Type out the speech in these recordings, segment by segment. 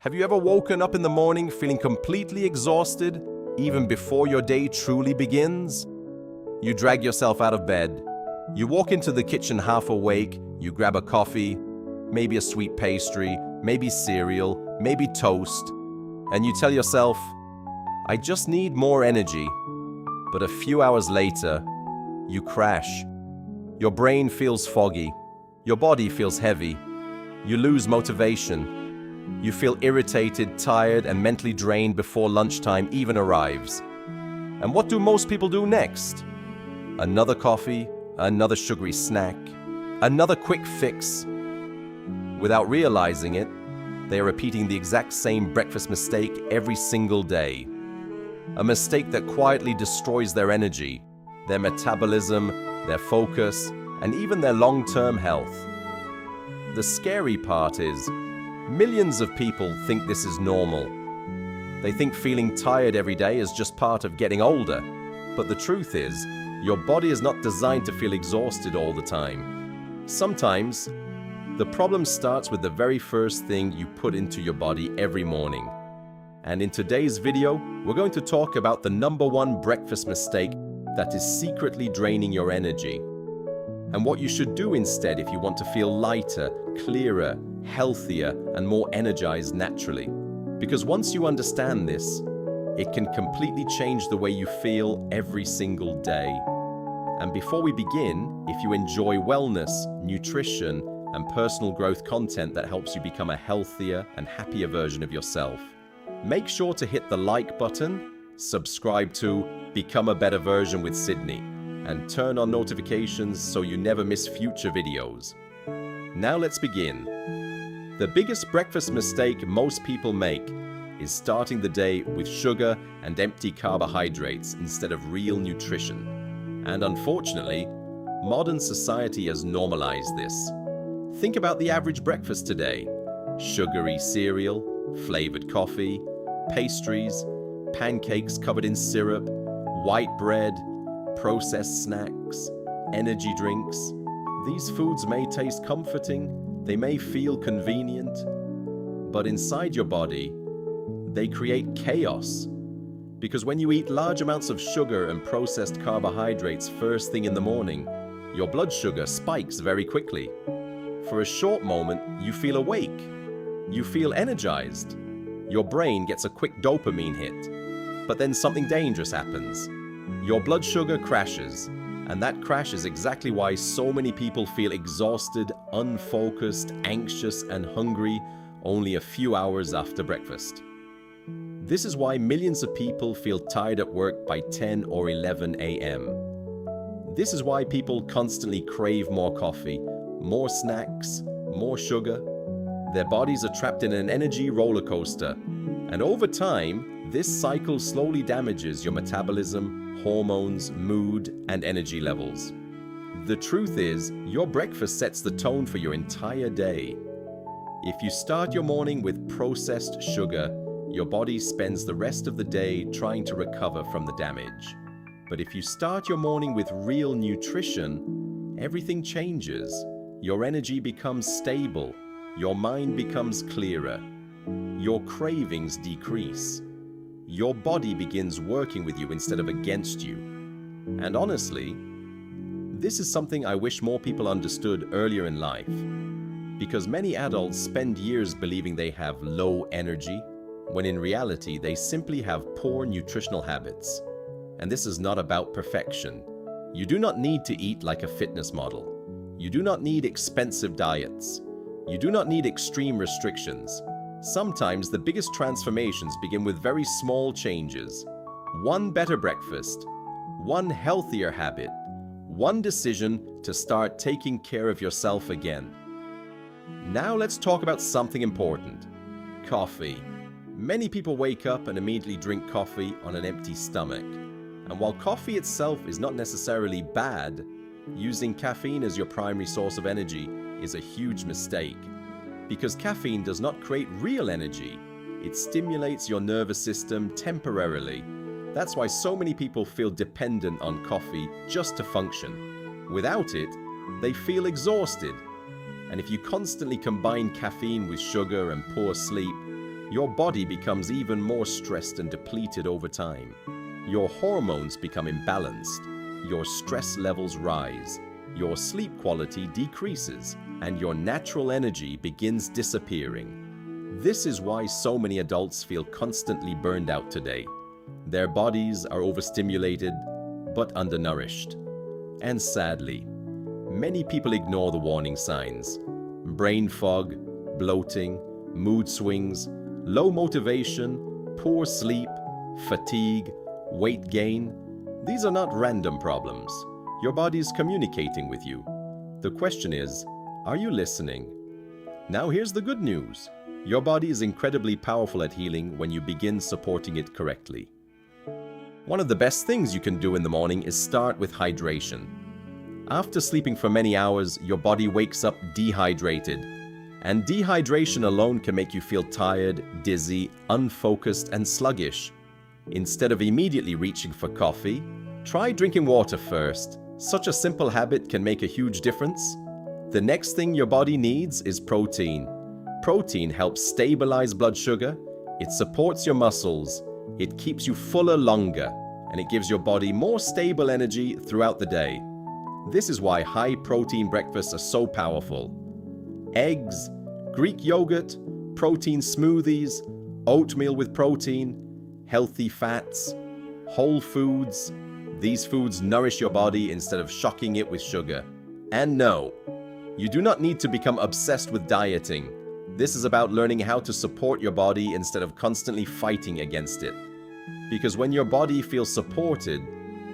Have you ever woken up in the morning feeling completely exhausted, even before your day truly begins? You drag yourself out of bed. You walk into the kitchen half awake, you grab a coffee, maybe a sweet pastry, maybe cereal, maybe toast, and you tell yourself, I just need more energy. But a few hours later, you crash. Your brain feels foggy. Your body feels heavy. You lose motivation. You feel irritated, tired, and mentally drained before lunchtime even arrives. And what do most people do next? Another coffee, another sugary snack, another quick fix. Without realizing it, they are repeating the exact same breakfast mistake every single day. A mistake that quietly destroys their energy, their metabolism, their focus, and even their long-term health. The scary part is, millions of people think this is normal. They think feeling tired every day is just part of getting older. But the truth is, your body is not designed to feel exhausted all the time. Sometimes, the problem starts with the very first thing you put into your body every morning. And in today's video, we're going to talk about the #1 breakfast mistake that is secretly draining your energy, and what you should do instead if you want to feel lighter, clearer, healthier, and more energized naturally. Because once you understand this, it can completely change the way you feel every single day. And before we begin, if you enjoy wellness, nutrition, and personal growth content that helps you become a healthier and happier version of yourself, make sure to hit the like button, subscribe to Become a Better Version with Sydney, and turn on notifications so you never miss future videos. Now let's begin. The biggest breakfast mistake most people make is starting the day with sugar and empty carbohydrates instead of real nutrition. And unfortunately, modern society has normalized this. Think about the average breakfast today. Sugary cereal, flavored coffee, pastries, pancakes covered in syrup, white bread, processed snacks, energy drinks. These foods may taste comforting, they may feel convenient, but inside your body, they create chaos. Because when you eat large amounts of sugar and processed carbohydrates first thing in the morning, your blood sugar spikes very quickly. For a short moment, you feel awake. You feel energized. Your brain gets a quick dopamine hit. But then something dangerous happens. Your blood sugar crashes, and that crash is exactly why so many people feel exhausted, unfocused, anxious, and hungry only a few hours after breakfast. This is why millions of people feel tired at work by 10 or 11 a.m. This is why people constantly crave more coffee, more snacks, more sugar. Their bodies are trapped in an energy roller coaster, and over time, this cycle slowly damages your metabolism, hormones, mood, and energy levels. The truth is, your breakfast sets the tone for your entire day. If you start your morning with processed sugar, your body spends the rest of the day trying to recover from the damage. But if you start your morning with real nutrition, everything changes. Your energy becomes stable. Your mind becomes clearer. Your cravings decrease. Your body begins working with you instead of against you. And honestly, this is something I wish more people understood earlier in life. Because many adults spend years believing they have low energy, when in reality they simply have poor nutritional habits. And this is not about perfection. You do not need to eat like a fitness model. You do not need expensive diets. You do not need extreme restrictions. Sometimes the biggest transformations begin with very small changes. One better breakfast, one healthier habit, one decision to start taking care of yourself again. Now let's talk about something important. Coffee. Many people wake up and immediately drink coffee on an empty stomach. And while coffee itself is not necessarily bad, using caffeine as your primary source of energy is a huge mistake. Because caffeine does not create real energy, it stimulates your nervous system temporarily. That's why so many people feel dependent on coffee just to function. Without it, they feel exhausted. And if you constantly combine caffeine with sugar and poor sleep, your body becomes even more stressed and depleted over time. Your hormones become imbalanced, your stress levels rise, your sleep quality decreases, and your natural energy begins disappearing. This is why so many adults feel constantly burned out today. Their bodies are overstimulated but undernourished. And sadly, many people ignore the warning signs. Brain fog, bloating, mood swings, low motivation, poor sleep, fatigue, weight gain. These are not random problems. Your body is communicating with you. The question is, are you listening? Now here's the good news. Your body is incredibly powerful at healing when you begin supporting it correctly. One of the best things you can do in the morning is start with hydration. After sleeping for many hours, your body wakes up dehydrated. And dehydration alone can make you feel tired, dizzy, unfocused, and sluggish. Instead of immediately reaching for coffee, try drinking water first. Such a simple habit can make a huge difference. The next thing your body needs is protein. Protein helps stabilize blood sugar, it supports your muscles, it keeps you fuller longer, and it gives your body more stable energy throughout the day. This is why high-protein breakfasts are so powerful. Eggs, Greek yogurt, protein smoothies, oatmeal with protein, healthy fats, whole foods. These foods nourish your body instead of shocking it with sugar. And no, you do not need to become obsessed with dieting. This is about learning how to support your body instead of constantly fighting against it. Because when your body feels supported,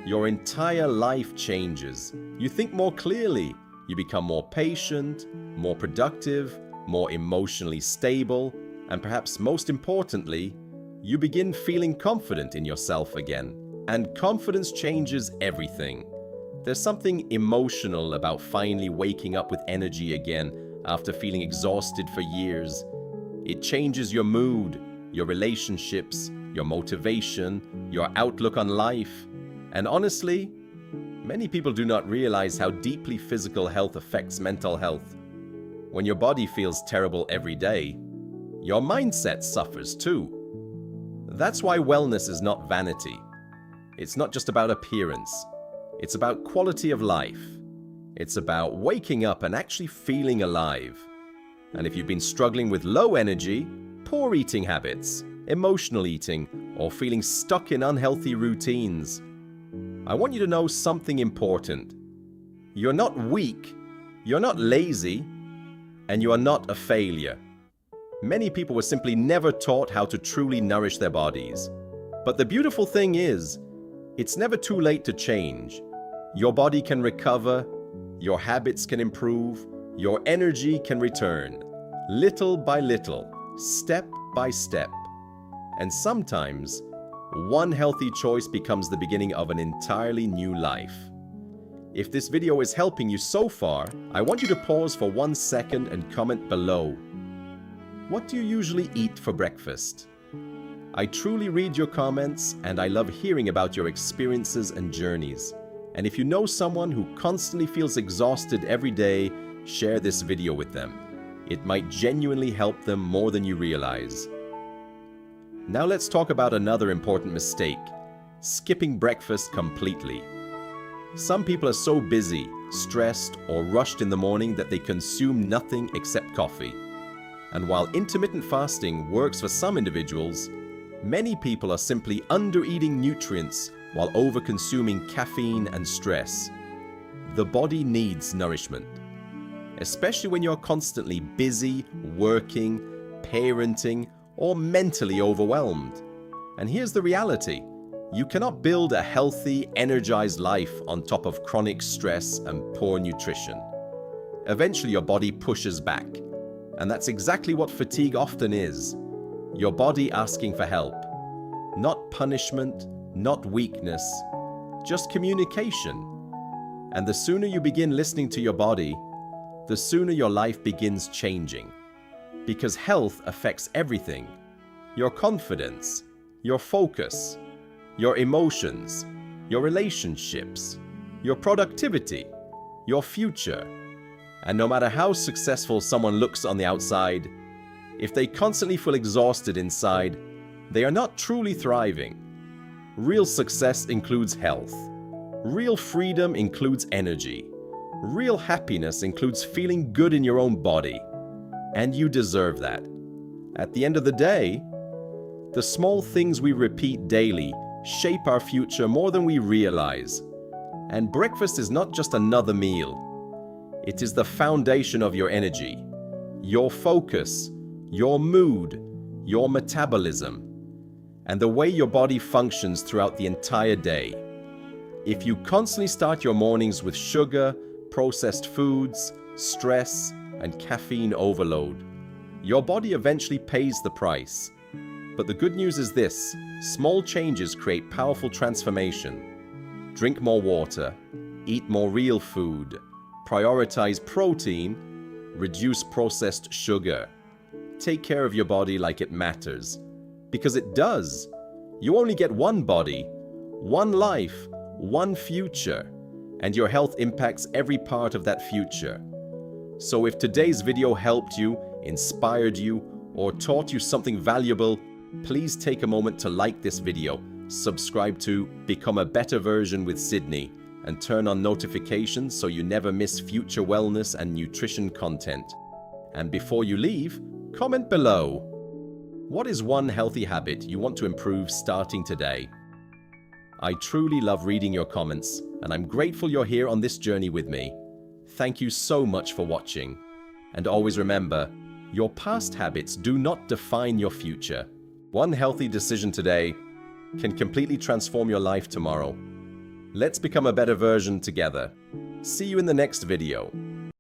your entire life changes. You think more clearly, you become more patient, more productive, more emotionally stable, and perhaps most importantly, you begin feeling confident in yourself again. And confidence changes everything. There's something emotional about finally waking up with energy again after feeling exhausted for years. It changes your mood, your relationships, your motivation, your outlook on life. And honestly, many people do not realize how deeply physical health affects mental health. When your body feels terrible every day, your mindset suffers too. That's why wellness is not vanity. It's not just about appearance. It's about quality of life. It's about waking up and actually feeling alive. And if you've been struggling with low energy, poor eating habits, emotional eating, or feeling stuck in unhealthy routines, I want you to know something important. You're not weak, you're not lazy, and you are not a failure. Many people were simply never taught how to truly nourish their bodies. But the beautiful thing is, it's never too late to change. Your body can recover, your habits can improve, your energy can return, little by little, step by step. And sometimes, one healthy choice becomes the beginning of an entirely new life. If this video is helping you so far, I want you to pause for 1 second and comment below. What do you usually eat for breakfast? I truly read your comments and I love hearing about your experiences and journeys. And if you know someone who constantly feels exhausted every day, share this video with them. It might genuinely help them more than you realize. Now let's talk about another important mistake: skipping breakfast completely. Some people are so busy, stressed, or rushed in the morning that they consume nothing except coffee. And while intermittent fasting works for some individuals, many people are simply under-eating nutrients while over-consuming caffeine and stress. The body needs nourishment, especially when you're constantly busy, working, parenting, or mentally overwhelmed. And here's the reality: you cannot build a healthy, energized life on top of chronic stress and poor nutrition. Eventually your body pushes back, and that's exactly what fatigue often is. Your body asking for help. Not punishment, not weakness, just communication. And the sooner you begin listening to your body, the sooner your life begins changing. Because health affects everything: your confidence, your focus, your emotions, your relationships, your productivity, your future. And no matter how successful someone looks on the outside, If they constantly feel exhausted inside, they are not truly thriving. Real success includes health. Real freedom includes energy. Real happiness includes feeling good in your own body. And you deserve that. At the end of the day, the small things we repeat daily shape our future more than we realize. And breakfast is not just another meal. It is the foundation of your energy, your focus, your mood, your metabolism, and the way your body functions throughout the entire day. If you constantly start your mornings with sugar, processed foods, stress, and caffeine overload, your body eventually pays the price. But the good news is this: small changes create powerful transformation. Drink more water, eat more real food, prioritize protein, reduce processed sugar. Take care of your body like it matters, because it does. You only get one body, one life, one future, and your health impacts every part of that future. So if today's video helped you, inspired you, or taught you something valuable, please take a moment to like this video, subscribe to Become a Better Version with Sydney, and turn on notifications so you never miss future wellness and nutrition content. And before you leave, comment below. What is one healthy habit you want to improve starting today? I truly love reading your comments, and I'm grateful you're here on this journey with me. Thank you so much for watching. And always remember, your past habits do not define your future. One healthy decision today can completely transform your life tomorrow. Let's become a better version together. See you in the next video.